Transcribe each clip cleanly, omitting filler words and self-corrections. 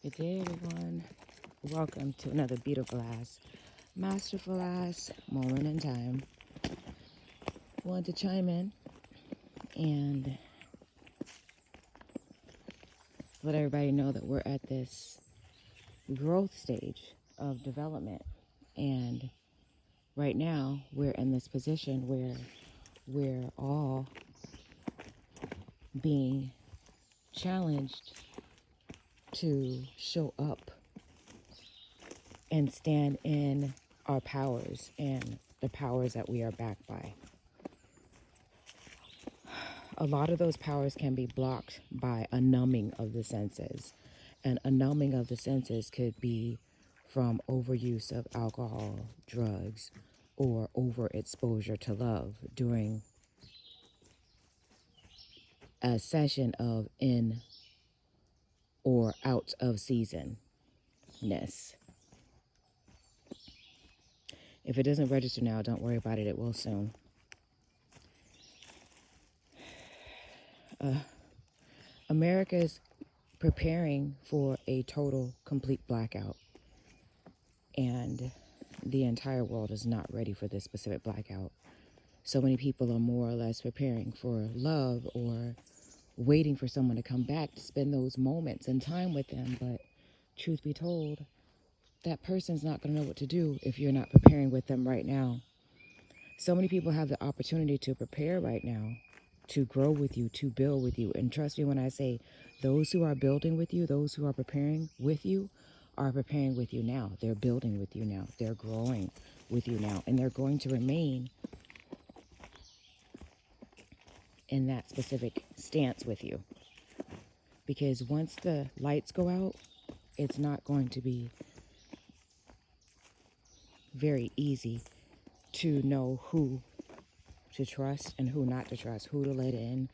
Good day, everyone. Welcome to another beautiful ass, masterful ass moment in time. Wanted to chime in and let everybody know that we're at this growth stage of development. And right now, we're in this position where we're all being challenged to show up and stand in our powers and the powers that we are backed by. A lot of those powers can be blocked by a numbing of the senses. And a numbing of the senses could be from overuse of alcohol, drugs, or overexposure to love during a session of in or out of seasonness. If it doesn't register now, don't worry about it. It will soon. America's preparing for a total, complete blackout. And the entire world is not ready for this specific blackout. So many people are more or less preparing for love or waiting for someone to come back to spend those moments and time with them. But truth be told, that person's not going to know what to do if you're not preparing with them right now. So many people have the opportunity to prepare right now, to grow with you, to build with you. And trust me when I say those who are building with you, those who are preparing with you, are preparing with you now. They're building with you now. They're growing with you now. And they're going to remain in that specific stance with you. Because once the lights go out, it's not going to be very easy to know who to trust and who not to trust, who to let in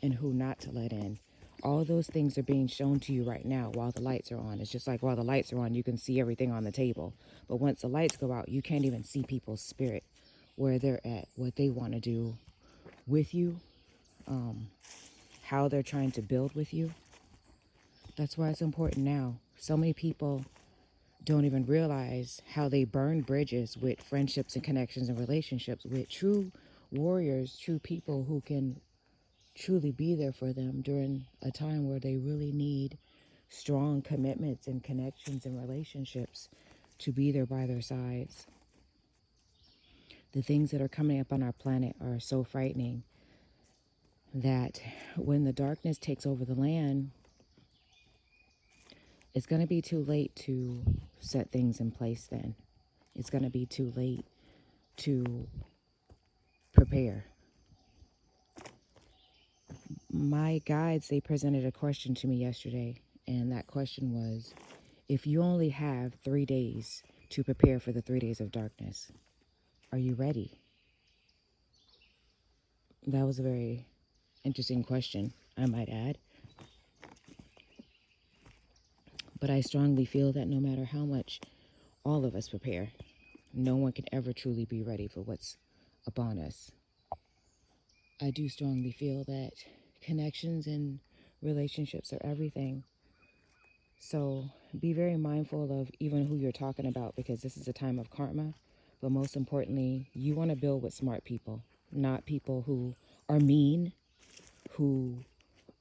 and who not to let in. All those things are being shown to you right now while the lights are on. It's just like while the lights are on, you can see everything on the table. But once the lights go out, you can't even see people's spirit, where they're at, what they want to do with you, how they're trying to build with you. That's why it's important now. So many people don't even realize how they burn bridges with friendships and connections and relationships with true warriors, true people who can truly be there for them during a time where they really need strong commitments and connections and relationships to be there by their sides. The things that are coming up on our planet are so frightening that when the darkness takes over the land, it's going to be too late to set things in place then. It's going to be too late to prepare. My guides, they presented a question to me yesterday, and that question was, if you only have 3 days to prepare for the 3 days of darkness, are you ready? That was a very interesting question, I might add. But I strongly feel that no matter how much all of us prepare, no one can ever truly be ready for what's upon us. I do strongly feel that connections and relationships are everything. So be very mindful of even who you're talking about, because this is a time of karma. But most importantly, you want to build with smart people, not people who are mean, who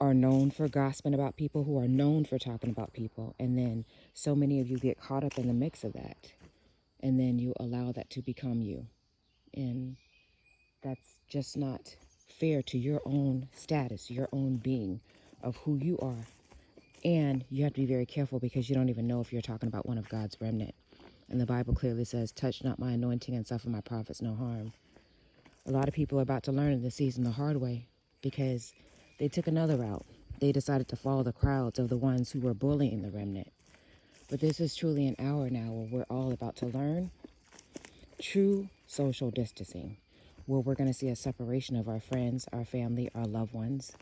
are known for gossiping about people, who are known for talking about people. And then so many of you get caught up in the mix of that. And then you allow that to become you. And that's just not fair to your own status, your own being of who you are. And you have to be very careful, because you don't even know if you're talking about one of God's remnant. And the Bible clearly says, touch not my anointing and suffer my prophets no harm. A lot of people are about to learn in this season the hard way, because they took another route. They decided to follow the crowds of the ones who were bullying the remnant. But this is truly an hour now where we're all about to learn true social distancing, where we're going to see a separation of our friends, our family, our loved ones,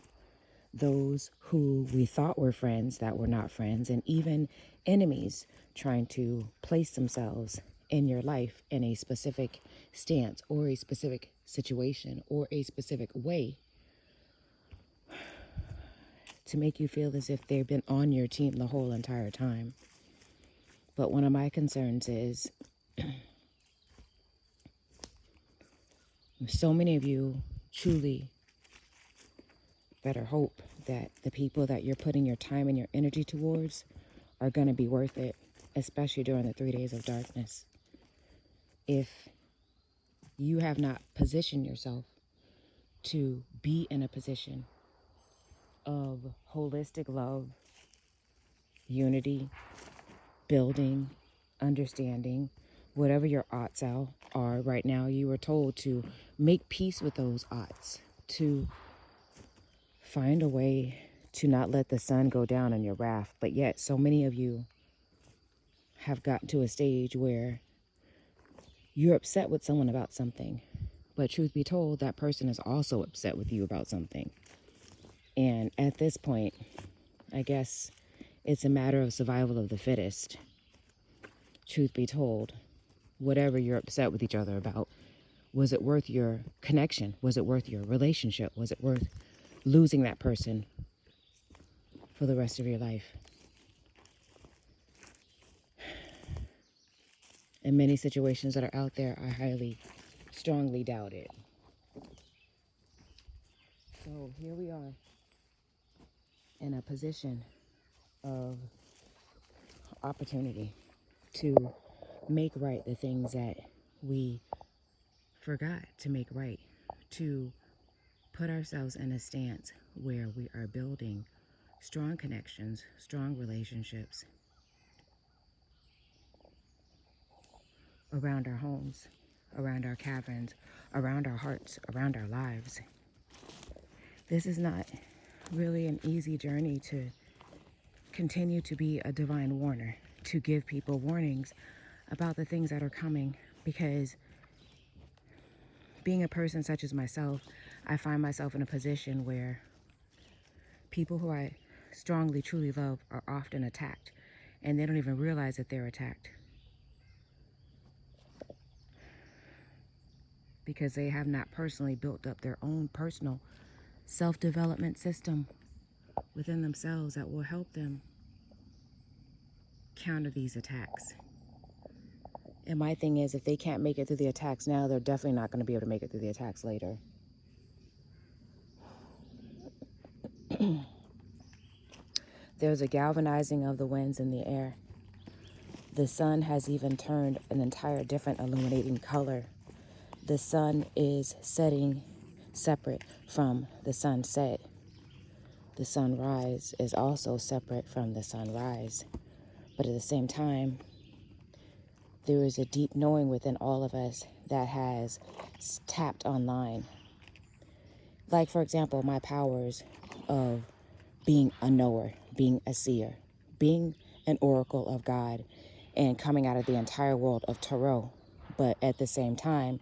those who we thought were friends that were not friends, and even enemies trying to place themselves in your life in a specific stance or a specific situation or a specific way to make you feel as if they've been on your team the whole entire time. But one of my concerns is so many of you truly better hope that the people that you're putting your time and your energy towards are going to be worth it, especially during the 3 days of darkness. If you have not positioned yourself to be in a position of holistic love, unity, building, understanding, whatever your odds are right now, you were told to make peace with those odds, to find a way to not let the sun go down on your wrath. But yet so many of you have gotten to a stage where you're upset with someone about something, but truth be told, that person is also upset with you about something. And at this point, I guess it's a matter of survival of the fittest. Truth be told, whatever you're upset with each other about, was it worth your connection? Was it worth your relationship? Was it worth losing that person for the rest of your life? In many situations that are out there, I highly, strongly doubt it. So here we are in a position of opportunity to make right the things that we forgot to make right, to put ourselves in a stance where we are building strong connections, strong relationships around our homes, around our caverns, around our hearts, around our lives. This is not really an easy journey to continue to be a divine warner, to give people warnings about the things that are coming, because being a person such as myself, I find myself in a position where people who I strongly, truly love are often attacked, and they don't even realize that they're attacked because they have not personally built up their own personal self-development system within themselves that will help them counter these attacks. And my thing is, if they can't make it through the attacks now, they're definitely not going to be able to make it through the attacks later. There's a galvanizing of the winds in the air. The sun has even turned an entire different illuminating color. The sun is setting separate from the sunset. The sunrise is also separate from the sunrise. But at the same time, there is a deep knowing within all of us that has tapped online. Like, for example, my powers of being a knower, being a seer, being an oracle of God, and coming out of the entire world of tarot. But at the same time,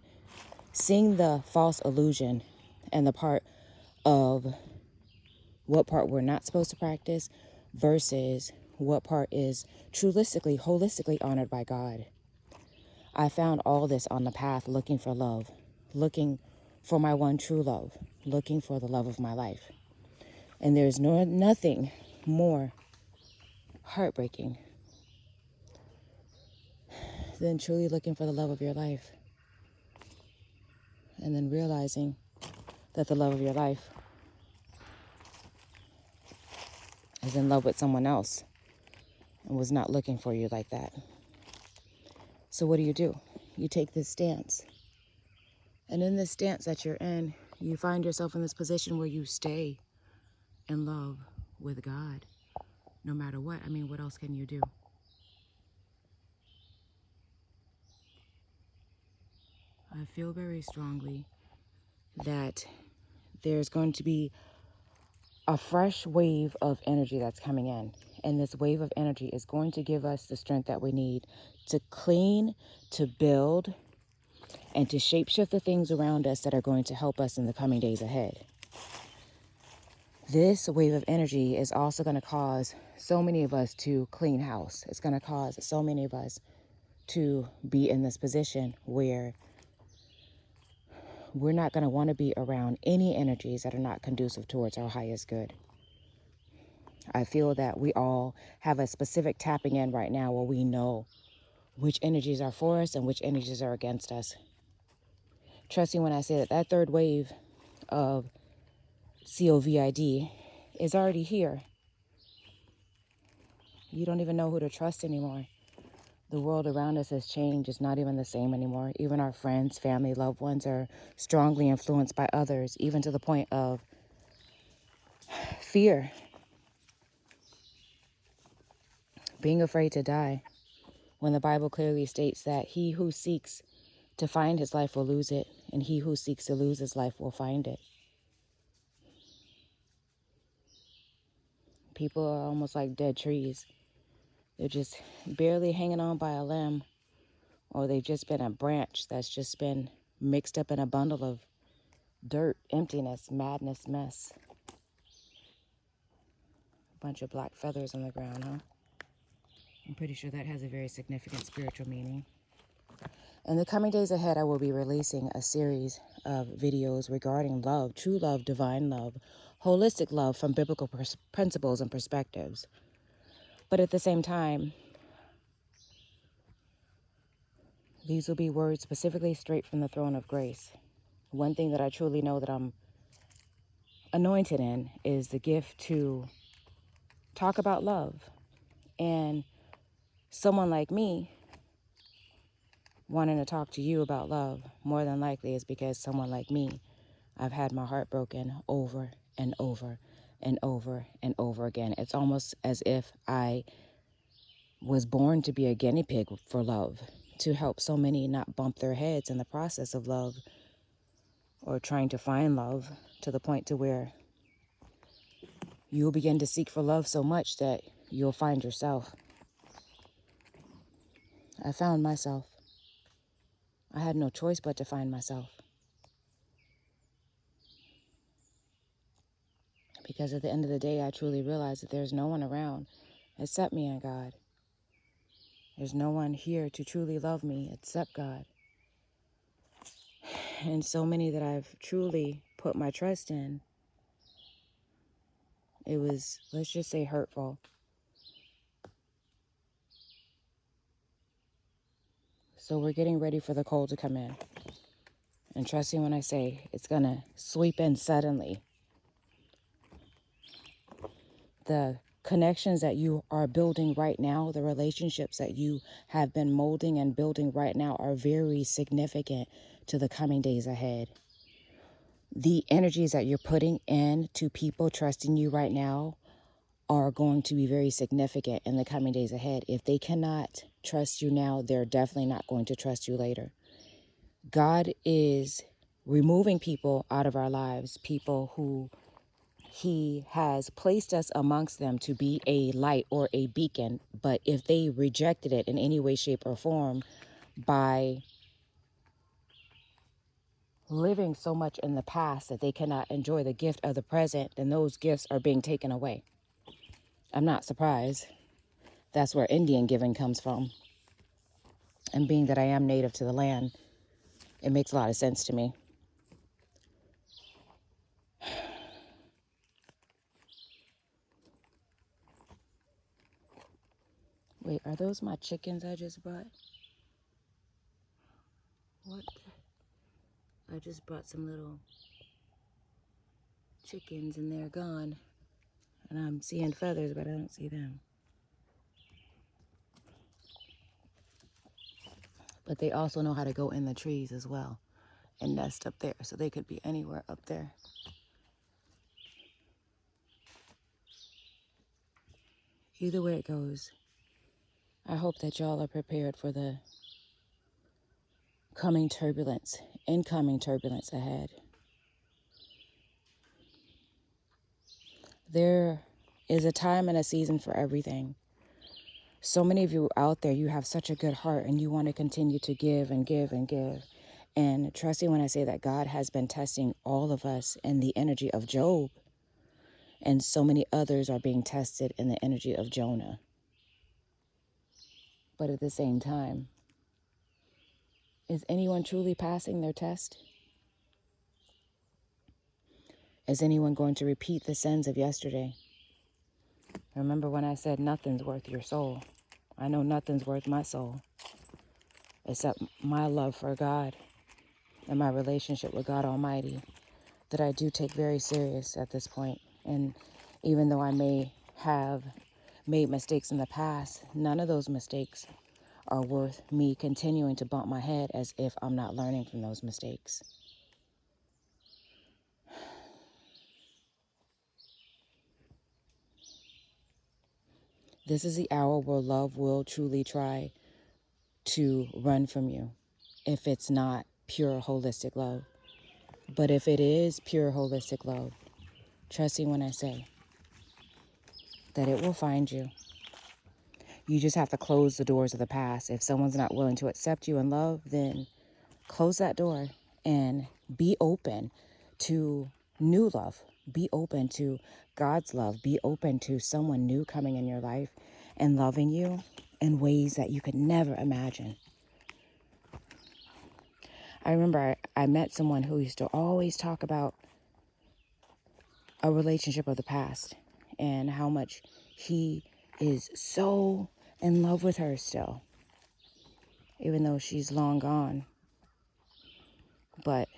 seeing the false illusion and the part of what part we're not supposed to practice versus what part is trulistically, holistically honored by God. I found all this on the path looking for love, looking for my one true love, looking for the love of my life. And there's nothing more heartbreaking than truly looking for the love of your life and then realizing that the love of your life is in love with someone else and was not looking for you like that. So what do? You take this stance. And in this stance that you're in, you find yourself in this position where you stay in love with God, no matter what. I mean, what else can you do? I feel very strongly that there's going to be a fresh wave of energy that's coming in. And this wave of energy is going to give us the strength that we need to clean, to build, and to shapeshift the things around us that are going to help us in the coming days ahead. This wave of energy is also going to cause so many of us to clean house. It's going to cause so many of us to be in this position where we're not going to want to be around any energies that are not conducive towards our highest good. I feel that we all have a specific tapping in right now where we know which energies are for us and which energies are against us. Trusting when I say that that third wave of COVID is already here. You don't even know who to trust anymore. The world around us has changed. It's not even the same anymore. Even our friends, family, loved ones are strongly influenced by others, even to the point of fear, being afraid to die, when the Bible clearly states that he who seeks to find his life will lose it, and he who seeks to lose his life will find it. People are almost like dead trees. They're just barely hanging on by a limb, or they've just been a branch that's just been mixed up in a bundle of dirt, emptiness, madness, mess. A bunch of black feathers on the ground, huh? I'm pretty sure that has a very significant spiritual meaning. In the coming days ahead, I will be releasing a series of videos regarding love, true love, divine love, holistic love from biblical principles and perspectives. But at the same time, these will be words specifically straight from the throne of grace. One thing that I truly know that I'm anointed in is the gift to talk about love. And someone like me wanting to talk to you about love more than likely is because someone like me, I've had my heart broken over and over and over and over again. It's almost as if I was born to be a guinea pig for love, to help so many not bump their heads in the process of love or trying to find love, to the point to where you'll begin to seek for love so much that you'll find yourself. I found myself. I had no choice but to find myself. Because at the end of the day, I truly realized that there's no one around except me and God. There's no one here to truly love me except God. And so many that I've truly put my trust in, it was, let's just say, hurtful. So we're getting ready for the cold to come in. And trusting when I say it's going to sweep in suddenly. The connections that you are building right now, the relationships that you have been molding and building right now are very significant to the coming days ahead. The energies that you're putting into people trusting you right now are going to be very significant in the coming days ahead. If they cannot trust you now, they're definitely not going to trust you later. God is removing people out of our lives, people who He has placed us amongst them to be a light or a beacon. But if they rejected it in any way, shape, or form by living so much in the past that they cannot enjoy the gift of the present, then those gifts are being taken away. I'm not surprised. That's where Indian giving comes from. And being that I am native to the land, it makes a lot of sense to me. Wait, are those my chickens I just brought? What? I just brought some little chickens and they're gone. And I'm seeing feathers, but I don't see them. But they also know how to go in the trees as well and nest up there. So they could be anywhere up there. Either way it goes, I hope that y'all are prepared for the incoming turbulence ahead. There is a time and a season for everything. So many of you out there, you have such a good heart and you want to continue to give and give and give. And trust me when I say that God has been testing all of us in the energy of Job. And so many others are being tested in the energy of Jonah. But at the same time, is anyone truly passing their test? Is anyone going to repeat the sins of yesterday? Remember when I said nothing's worth your soul? I know nothing's worth my soul except my love for God and my relationship with God Almighty that I do take very serious at this point. And even though I may have made mistakes in the past, none of those mistakes are worth me continuing to bump my head as if I'm not learning from those mistakes. This is the hour where love will truly try to run from you if it's not pure holistic love. But if it is pure holistic love, trust me when I say that it will find you. You just have to close the doors of the past. If someone's not willing to accept you in love, then close that door and be open to new love. Be open to God's love. Be open to someone new coming in your life and loving you in ways that you could never imagine. I remember I met someone who used to always talk about a relationship of the past and how much he is so in love with her still, even though she's long gone. But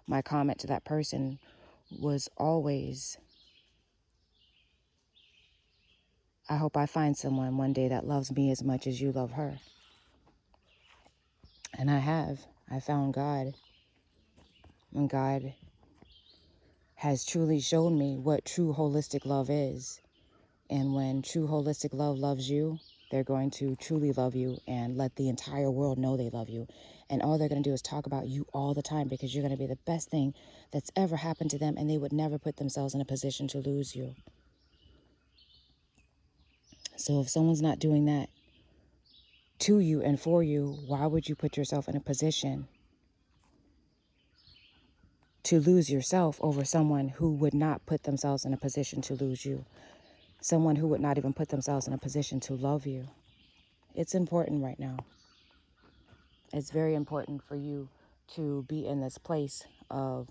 my comment to that person was always, I hope I find someone one day that loves me as much as you love her. And I have. I found God. And God has truly shown me what true holistic love is. And when true holistic love loves you, they're going to truly love you and let the entire world know they love you. And all they're going to do is talk about you all the time because you're going to be the best thing that's ever happened to them, and they would never put themselves in a position to lose you. So if someone's not doing that to you and for you, why would you put yourself in a position to lose yourself over someone who would not put themselves in a position to lose you? Someone who would not even put themselves in a position to love you. It's important right now. It's very important for you to be in this place of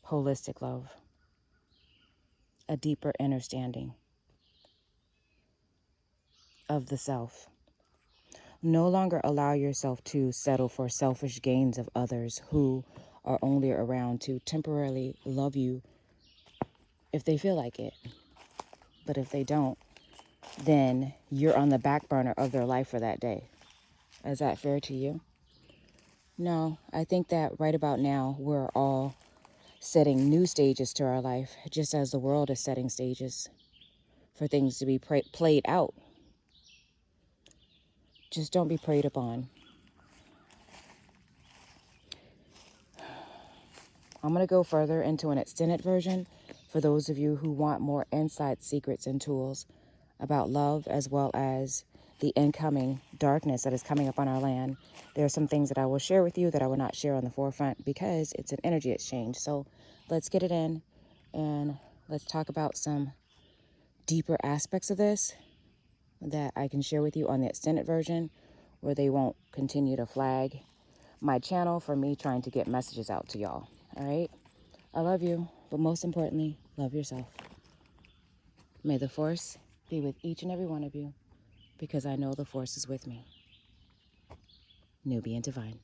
holistic love, a deeper understanding of the self. No longer allow yourself to settle for selfish gains of others who are only around to temporarily love you if they feel like it. But if they don't, then you're on the back burner of their life for that day. Is that fair to you? No, I think that right about now, we're all setting new stages to our life, just as the world is setting stages for things to be played out. Just don't be preyed upon. I'm going to go further into an extended version for those of you who want more inside secrets and tools about love, as well as the incoming darkness that is coming up on our land. There are some things that I will share with you that I will not share on the forefront because it's an energy exchange. So let's get it in and let's talk about some deeper aspects of this that I can share with you on the extended version, where they won't continue to flag my channel for me trying to get messages out to y'all. All right? I love you, but most importantly, love yourself. May the force be with each and every one of you, because I know the force is with me. Nubian Divine.